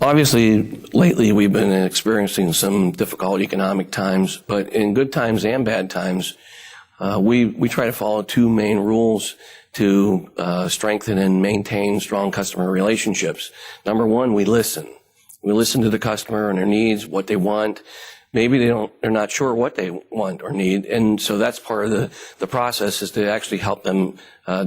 Obviously, lately we've been experiencing some difficult economic times, but in good times and bad times, we try to follow two main rules to strengthen and maintain strong customer relationships. Number one, we listen. We listen to the customer and their needs, what they want. Maybe they're not sure what they want or need, and so that's part of the process, is to actually help them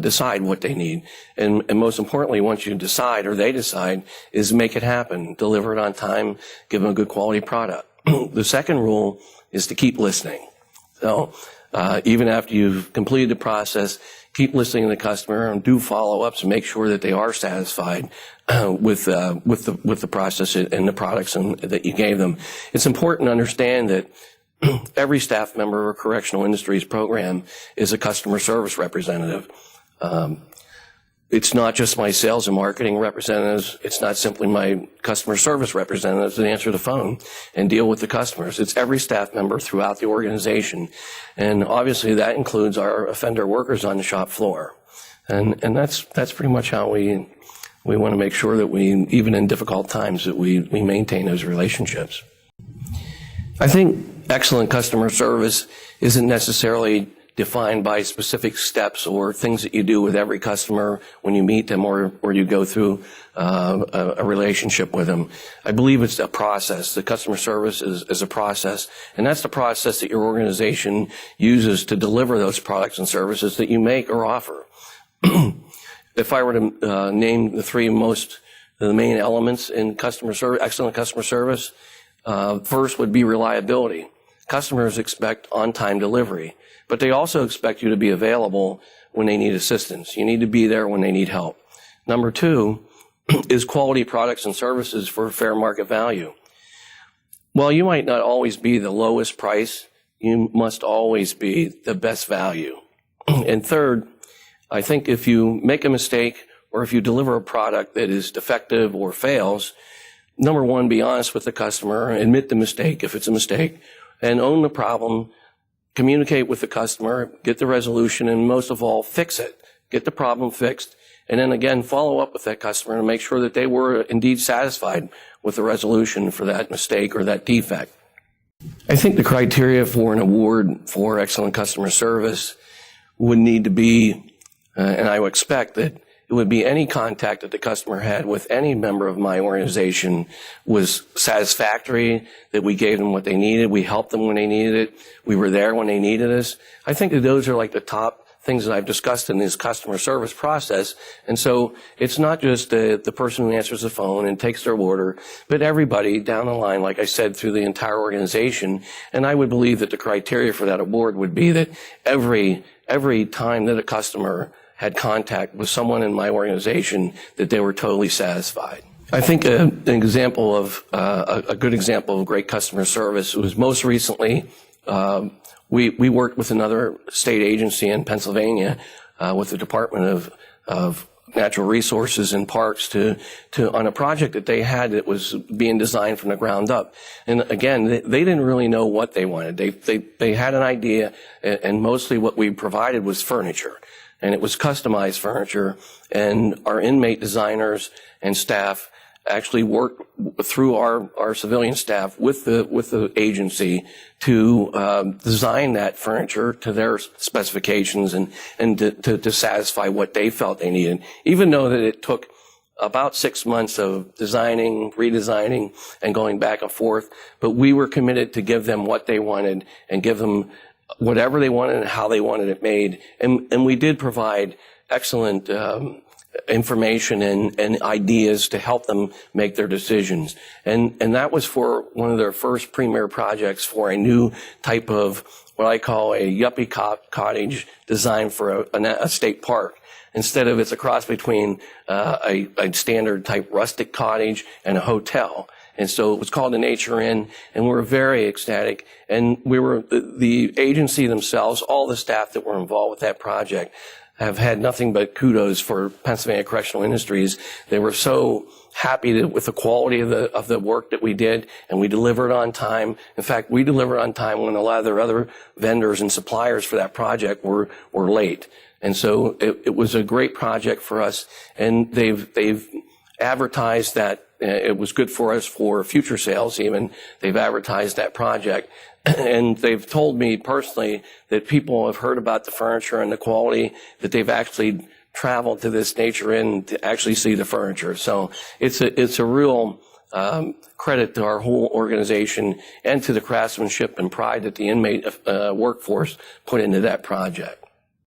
decide what they need. And most importantly, once you decide, or they decide, is make it happen, deliver it on time, give them a good quality product. The second rule is to keep listening. So even after you've completed the process, keep listening to the customer and do follow-ups and make sure that they are satisfied with the process and the products that you gave them. It's important to understand that every staff member of a correctional industries program is a customer service representative. It's not just my sales and marketing representatives. It's not simply my customer service representatives that answer the phone and deal with the customers. It's every staff member throughout the organization. And obviously that includes our offender workers on the shop floor. And that's pretty much how we want to make sure that we, even in difficult times, that we maintain those relationships. I think excellent customer service isn't necessarily defined by specific steps or things that you do with every customer when you meet them or you go through a relationship with them. I believe it's a process. The customer service is a process, and that's the process that your organization uses to deliver those products and services that you make or offer. If I were to name the main elements in customer service, excellent customer service, first would be reliability. Customers expect on-time delivery, but they also expect you to be available when they need assistance. You need to be there when they need help. Number two is quality products and services for fair market value. While you might not always be the lowest price, you must always be the best value. And third, I think if you make a mistake or if you deliver a product that is defective or fails, number one, be honest with the customer, admit the mistake if it's a mistake, and own the problem, communicate with the customer, get the resolution, and most of all, fix it. Get the problem fixed, and then again, follow up with that customer and make sure that they were indeed satisfied with the resolution for that mistake or that defect. I think the criteria for an award for excellent customer service would need to be, and I would expect that it would be any contact that the customer had with any member of my organization was satisfactory, that we gave them what they needed, we helped them when they needed it, we were there when they needed us. I think that those are like the top things that I've discussed in this customer service process. And so it's not just the person who answers the phone and takes their order, but everybody down the line, like I said, through the entire organization. And I would believe that the criteria for that award would be that every time that a customer had contact with someone in my organization, that they were totally satisfied. I think a good example of great customer service was most recently, we worked with another state agency in Pennsylvania, with the Department of Natural Resources and Parks on a project that they had that was being designed from the ground up. And again, they didn't really know what they wanted. They had an idea, and mostly what we provided was furniture. And it was customized furniture, and our inmate designers and staff actually worked through our civilian staff with the agency to design that furniture to their specifications and to satisfy what they felt they needed, even though that it took about 6 months of designing, redesigning, and going back and forth. But we were committed to give them what they wanted and give them whatever they wanted and how they wanted it made. And we did provide excellent information and ideas to help them make their decisions. And that was for one of their first premier projects for a new type of what I call a yuppie cottage designed for a state park. Instead of, it's a cross between a standard type rustic cottage and a hotel. And so it was called the Nature Inn, and we were very ecstatic. And we were, the agency themselves, all the staff that were involved with that project have had nothing but kudos for Pennsylvania Correctional Industries. They were so happy with the quality of the work that we did, and we delivered on time. In fact, we delivered on time when a lot of their other vendors and suppliers for that project were late. And so it was a great project for us, and they've advertised that it was good for us for future sales even. They've advertised that project. And they've told me personally that people have heard about the furniture and the quality, that they've actually traveled to this Nature Inn to actually see the furniture. So it's a real credit to our whole organization and to the craftsmanship and pride that the inmate workforce put into that project.